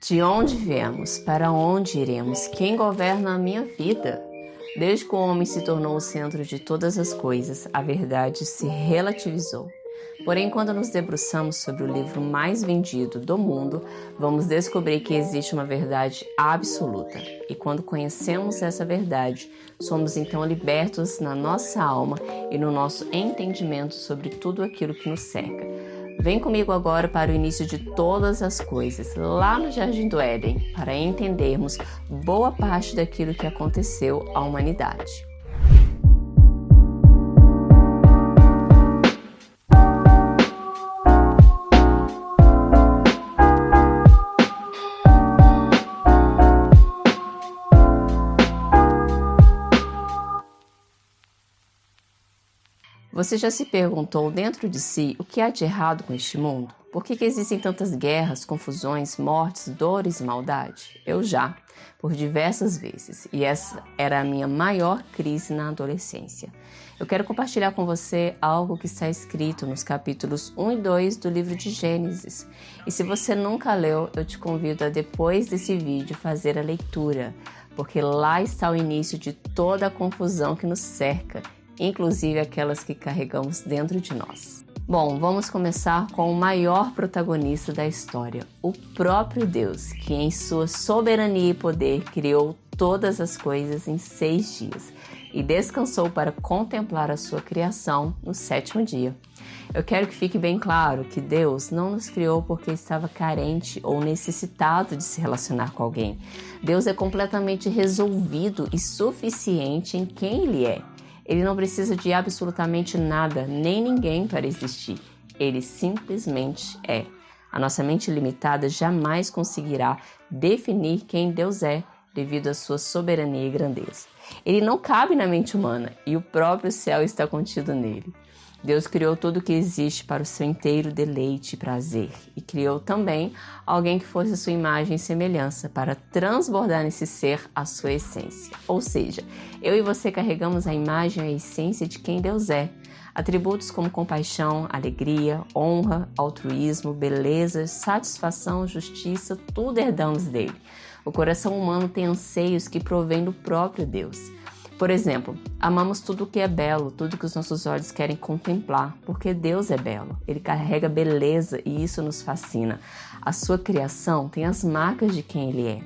De onde viemos? Para onde iremos? Quem governa a minha vida? Desde que o homem se tornou o centro de todas as coisas, a verdade se relativizou. Porém, quando nos debruçamos sobre o livro mais vendido do mundo, vamos descobrir que existe uma verdade absoluta. E quando conhecemos essa verdade, somos então libertos na nossa alma e no nosso entendimento sobre tudo aquilo que nos cerca. Vem comigo agora para o início de todas as coisas, lá no Jardim do Éden, para entendermos boa parte daquilo que aconteceu à humanidade. Você já se perguntou dentro de si o que há de errado com este mundo? Por que existem tantas guerras, confusões, mortes, dores e maldade? Eu já, por diversas vezes, e essa era a minha maior crise na adolescência. Eu quero compartilhar com você algo que está escrito nos capítulos 1 e 2 do livro de Gênesis. E se você nunca leu, eu te convido a depois desse vídeo fazer a leitura, porque lá está o início de toda a confusão que nos cerca, inclusive aquelas que carregamos dentro de nós. Bom, vamos começar com o maior protagonista da história, o próprio Deus, que em sua soberania e poder criou todas as coisas em 6 dias e descansou para contemplar a sua criação no 7º dia. Eu quero que fique bem claro que Deus não nos criou porque estava carente ou necessitado de se relacionar com alguém. Deus é completamente resolvido e suficiente em quem Ele é. Ele não precisa de absolutamente nada, nem ninguém para existir. Ele simplesmente é. A nossa mente limitada jamais conseguirá definir quem Deus é, devido à sua soberania e grandeza. Ele não cabe na mente humana e o próprio céu está contido nele. Deus criou tudo o que existe para o seu inteiro deleite e prazer e criou também alguém que fosse a sua imagem e semelhança para transbordar nesse ser a sua essência. Ou seja, eu e você carregamos a imagem e a essência de quem Deus é. Atributos como compaixão, alegria, honra, altruísmo, beleza, satisfação, justiça, tudo herdamos dele. O coração humano tem anseios que provêm do próprio Deus. Por exemplo, amamos tudo que é belo, tudo que os nossos olhos querem contemplar, porque Deus é belo. Ele carrega beleza e isso nos fascina. A sua criação tem as marcas de quem Ele é.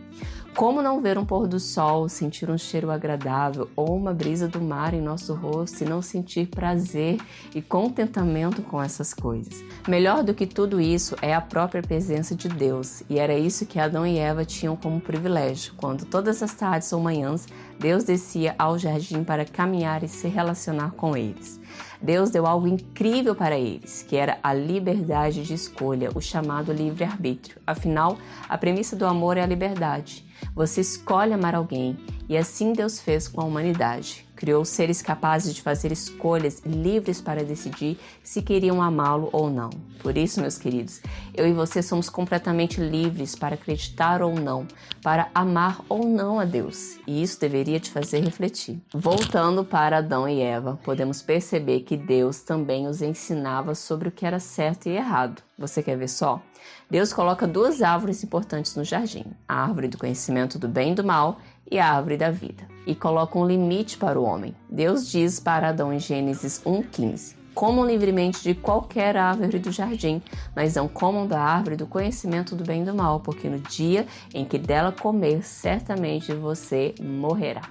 Como não ver um pôr do sol, sentir um cheiro agradável ou uma brisa do mar em nosso rosto e não sentir prazer e contentamento com essas coisas? Melhor do que tudo isso é a própria presença de Deus, e era isso que Adão e Eva tinham como privilégio, quando todas as tardes ou manhãs Deus descia ao jardim para caminhar e se relacionar com eles. Deus deu algo incrível para eles, que era a liberdade de escolha, o chamado livre-arbítrio. Afinal, a premissa do amor é a liberdade. Você escolhe amar alguém, e assim Deus fez com a humanidade. Criou seres capazes de fazer escolhas livres para decidir se queriam amá-lo ou não. Por isso, meus queridos, eu e você somos completamente livres para acreditar ou não, para amar ou não a Deus. E isso deveria te fazer refletir. Voltando para Adão e Eva, podemos perceber que Deus também os ensinava sobre o que era certo e errado. Você quer ver só? Deus coloca 2 árvores importantes no jardim, a árvore do conhecimento do bem e do mal e a árvore da vida, e coloca um limite para o homem. Deus diz para Adão em Gênesis 1:15, comam livremente de qualquer árvore do jardim, mas não comam da árvore do conhecimento do bem e do mal, porque no dia em que dela comer, certamente você morrerá.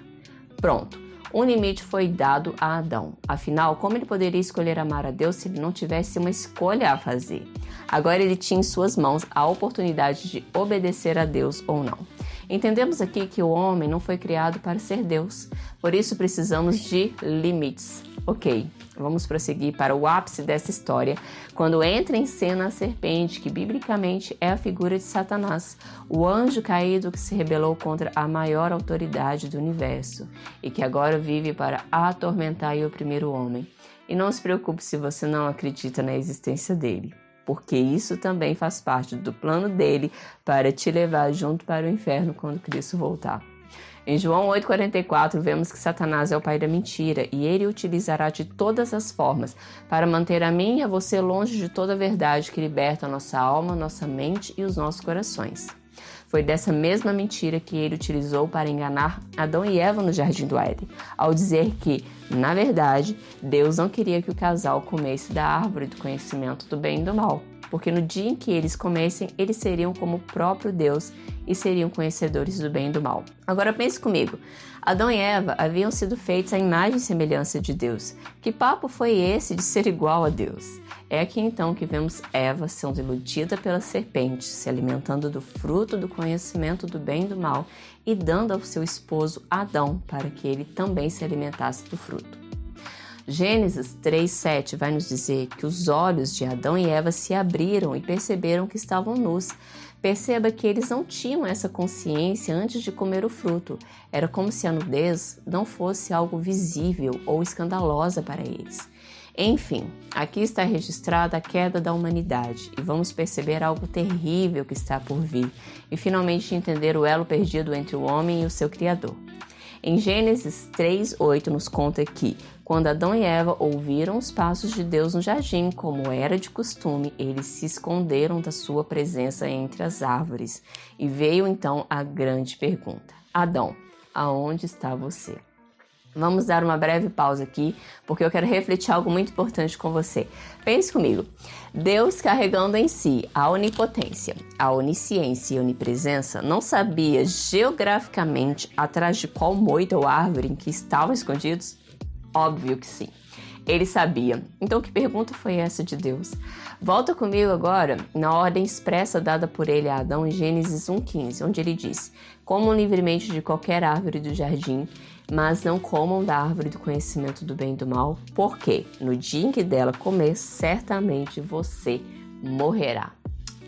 Pronto. Um limite foi dado a Adão. Afinal, como ele poderia escolher amar a Deus se ele não tivesse uma escolha a fazer? Agora ele tinha em suas mãos a oportunidade de obedecer a Deus ou não. Entendemos aqui que o homem não foi criado para ser Deus, por isso precisamos de limites. Ok, vamos prosseguir para o ápice dessa história, quando entra em cena a serpente, que biblicamente é a figura de Satanás, o anjo caído que se rebelou contra a maior autoridade do universo e que agora vive para atormentar e oprimir o homem. E não se preocupe se você não acredita na existência dele, porque isso também faz parte do plano dele para te levar junto para o inferno quando Cristo voltar. Em João 8,44, vemos que Satanás é o pai da mentira e ele utilizará de todas as formas para manter a mim e a você longe de toda a verdade que liberta a nossa alma, nossa mente e os nossos corações. Foi dessa mesma mentira que ele utilizou para enganar Adão e Eva no Jardim do Éden, ao dizer que, na verdade, Deus não queria que o casal comesse da árvore do conhecimento do bem e do mal, porque no dia em que eles comessem, eles seriam como o próprio Deus e seriam conhecedores do bem e do mal. Agora pense comigo, Adão e Eva haviam sido feitos à imagem e semelhança de Deus. Que papo foi esse de ser igual a Deus? É aqui então que vemos Eva sendo iludida pela serpente, se alimentando do fruto do conhecimento do bem e do mal e dando ao seu esposo Adão para que ele também se alimentasse do fruto. Gênesis 3:7 vai nos dizer que os olhos de Adão e Eva se abriram e perceberam que estavam nus. Perceba que eles não tinham essa consciência antes de comer o fruto. Era como se a nudez não fosse algo visível ou escandalosa para eles. Enfim, aqui está registrada a queda da humanidade e vamos perceber algo terrível que está por vir e finalmente entender o elo perdido entre o homem e o seu Criador. Em Gênesis 3:8 nos conta que, quando Adão e Eva ouviram os passos de Deus no jardim, como era de costume, eles se esconderam da sua presença entre as árvores. E veio então a grande pergunta: Adão, aonde está você? Vamos dar uma breve pausa aqui, porque eu quero refletir algo muito importante com você. Pense comigo. Deus, carregando em si a onipotência, a onisciência e a onipresença, não sabia geograficamente atrás de qual moita ou árvore em que estavam escondidos? Óbvio que sim. Ele sabia. Então, que pergunta foi essa de Deus? Volta comigo agora na ordem expressa dada por ele a Adão em Gênesis 1:15, onde ele diz: comam livremente de qualquer árvore do jardim, mas não comam da árvore do conhecimento do bem e do mal, porque no dia em que dela comer, certamente você morrerá.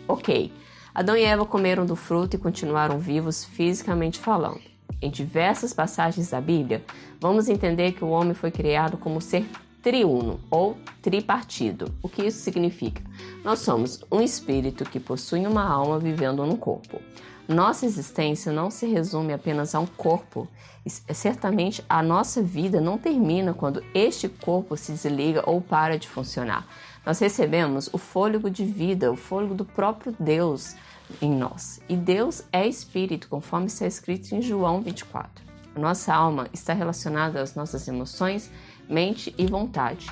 Ok, Adão e Eva comeram do fruto e continuaram vivos fisicamente falando. Em diversas passagens da Bíblia, vamos entender que o homem foi criado como ser triuno ou tripartido. O que isso significa? Nós somos um espírito que possui uma alma vivendo num corpo. Nossa existência não se resume apenas a um corpo. Certamente a nossa vida não termina quando este corpo se desliga ou para de funcionar. Nós recebemos o fôlego de vida, o fôlego do próprio Deus em nós. E Deus é espírito, conforme está escrito em João 24. A nossa alma está relacionada às nossas emoções, mente e vontade.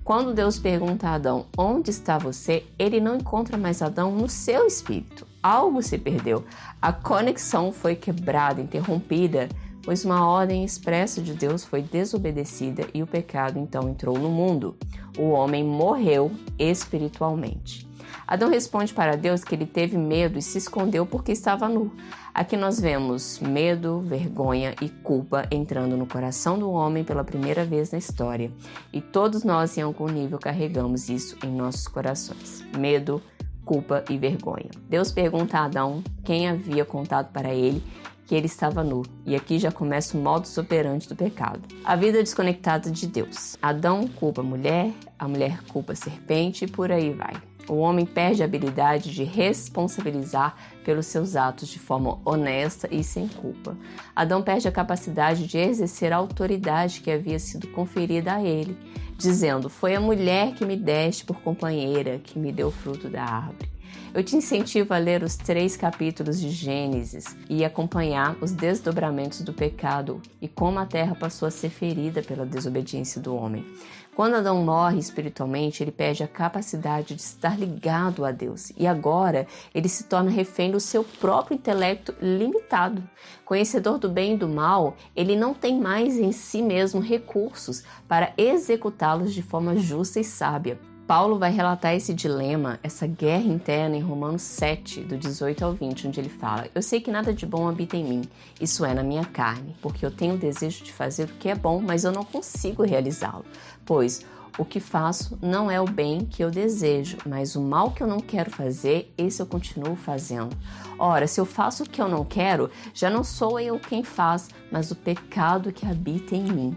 Quando Deus pergunta a Adão, onde está você? Ele não encontra mais Adão no seu espírito. Algo se perdeu. A conexão foi quebrada, interrompida, pois uma ordem expressa de Deus foi desobedecida e o pecado então entrou no mundo. O homem morreu espiritualmente. Adão responde para Deus que ele teve medo e se escondeu porque estava nu. Aqui nós vemos medo, vergonha e culpa entrando no coração do homem pela primeira vez na história. E todos nós, em algum nível, carregamos isso em nossos corações. Medo, culpa e vergonha. Deus pergunta a Adão quem havia contado para ele que ele estava nu. E aqui já começa o modus operandi do pecado. A vida desconectada de Deus. Adão culpa a mulher culpa a serpente e por aí vai. O homem perde a habilidade de responsabilizar pelos seus atos de forma honesta e sem culpa. Adão perde a capacidade de exercer a autoridade que havia sido conferida a ele, dizendo: foi a mulher que me deste por companheira, que me deu fruto da árvore. Eu te incentivo a ler os 3 capítulos de Gênesis e acompanhar os desdobramentos do pecado e como a terra passou a ser ferida pela desobediência do homem. Quando Adão morre espiritualmente, ele perde a capacidade de estar ligado a Deus e agora ele se torna refém do seu próprio intelecto limitado. Conhecedor do bem e do mal, ele não tem mais em si mesmo recursos para executá-los de forma justa e sábia. Paulo vai relatar esse dilema, essa guerra interna em Romanos 7, do 18 ao 20, onde ele fala: eu sei que nada de bom habita em mim, isso é, na minha carne, porque eu tenho o desejo de fazer o que é bom, mas eu não consigo realizá-lo. Pois o que faço não é o bem que eu desejo, mas o mal que eu não quero fazer, esse eu continuo fazendo. Ora, se eu faço o que eu não quero, já não sou eu quem faz, mas o pecado que habita em mim.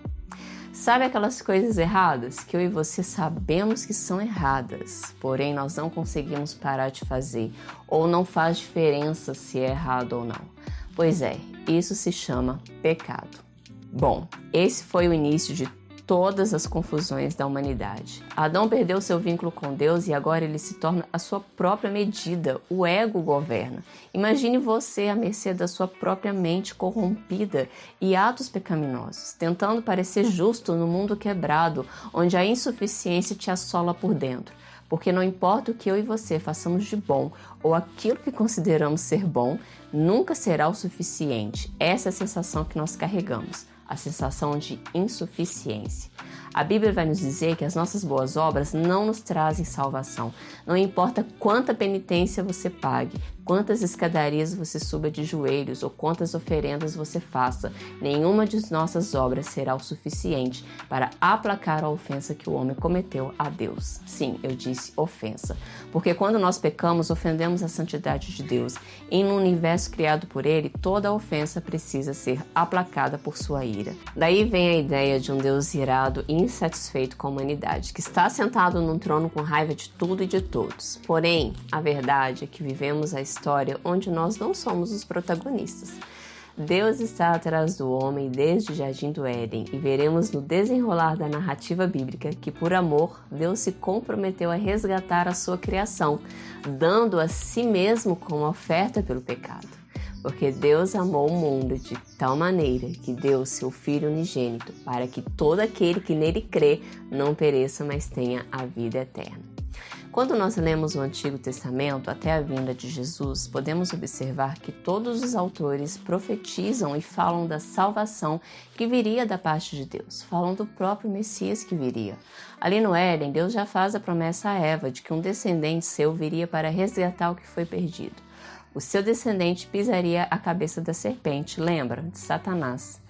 Sabe aquelas coisas erradas que eu e você sabemos que são erradas, porém nós não conseguimos parar de fazer, ou não faz diferença se é errado ou não? Pois é, isso se chama pecado. Bom, esse foi o início de todas as confusões da humanidade. Adão perdeu seu vínculo com Deus e agora ele se torna a sua própria medida. O ego governa. Imagine você à mercê da sua própria mente corrompida e atos pecaminosos, tentando parecer justo no mundo quebrado, onde a insuficiência te assola por dentro. Porque não importa o que eu e você façamos de bom ou aquilo que consideramos ser bom, nunca será o suficiente. Essa é a sensação que nós carregamos, a sensação de insuficiência. A Bíblia vai nos dizer que as nossas boas obras não nos trazem salvação. Não importa quanta penitência você pague, quantas escadarias você suba de joelhos ou quantas oferendas você faça, nenhuma de nossas obras será o suficiente para aplacar a ofensa que o homem cometeu a Deus. Sim, eu disse ofensa, porque quando nós pecamos, ofendemos a santidade de Deus. E no universo criado por Ele, toda ofensa precisa ser aplacada por sua ira. Daí vem a ideia de um Deus irado e insatisfeito com a humanidade, que está sentado num trono com raiva de tudo e de todos. Porém, a verdade é que vivemos a história onde nós não somos os protagonistas. Deus está atrás do homem desde o Jardim do Éden e veremos no desenrolar da narrativa bíblica que, por amor, Deus se comprometeu a resgatar a sua criação, dando a si mesmo como oferta pelo pecado. Porque Deus amou o mundo de tal maneira que deu seu Filho unigênito para que todo aquele que nele crê não pereça, mas tenha a vida eterna. Quando nós lemos o Antigo Testamento até a vinda de Jesus, podemos observar que todos os autores profetizam e falam da salvação que viria da parte de Deus, falam do próprio Messias que viria. Ali no Éden, Deus já faz a promessa a Eva de que um descendente seu viria para resgatar o que foi perdido. O seu descendente pisaria a cabeça da serpente, lembra? De Satanás.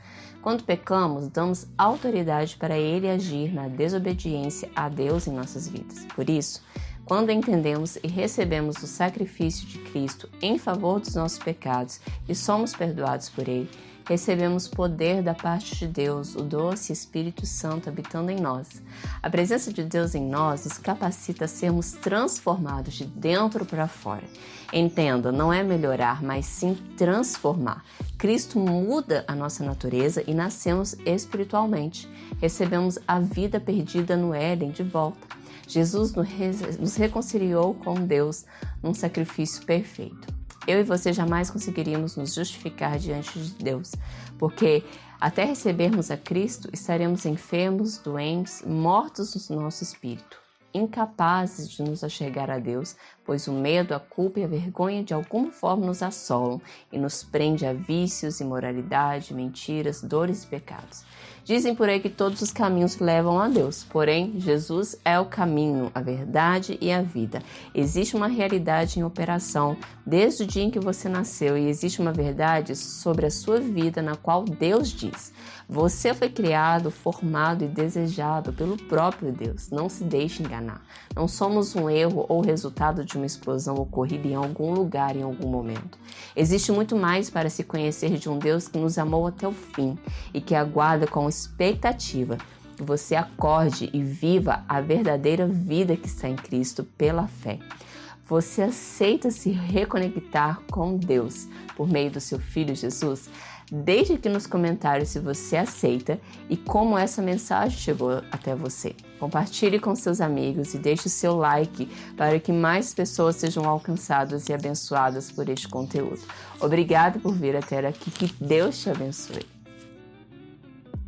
Quando pecamos, damos autoridade para ele agir na desobediência a Deus em nossas vidas. Por isso, quando entendemos e recebemos o sacrifício de Cristo em favor dos nossos pecados e somos perdoados por ele, recebemos poder da parte de Deus, o doce Espírito Santo habitando em nós. A presença de Deus em nós nos capacita a sermos transformados de dentro para fora. Entenda, não é melhorar, mas sim transformar. Cristo muda a nossa natureza e nascemos espiritualmente. Recebemos a vida perdida no Éden de volta. Jesus nos reconciliou com Deus num sacrifício perfeito. Eu e você jamais conseguiríamos nos justificar diante de Deus, porque até recebermos a Cristo, estaremos enfermos, doentes, mortos no nosso espírito, incapazes de nos achegar a Deus, pois o medo, a culpa e a vergonha de alguma forma nos assolam e nos prende a vícios, imoralidade, mentiras, dores e pecados. Dizem por aí que todos os caminhos levam a Deus, porém, Jesus é o caminho, a verdade e a vida. Existe uma realidade em operação desde o dia em que você nasceu e existe uma verdade sobre a sua vida na qual Deus diz: você foi criado, formado e desejado pelo próprio Deus. Não se deixe enganar. Não somos um erro ou resultado de uma explosão ocorrida em algum lugar em algum momento. Existe muito mais para se conhecer de um Deus que nos amou até o fim e que aguarda com expectativa que você acorde e viva a verdadeira vida que está em Cristo pela fé. Você aceita se reconectar com Deus por meio do seu Filho Jesus? Deixe aqui nos comentários se você aceita e como essa mensagem chegou até você. Compartilhe com seus amigos e deixe o seu like para que mais pessoas sejam alcançadas e abençoadas por este conteúdo. Obrigada por vir até aqui. Que Deus te abençoe.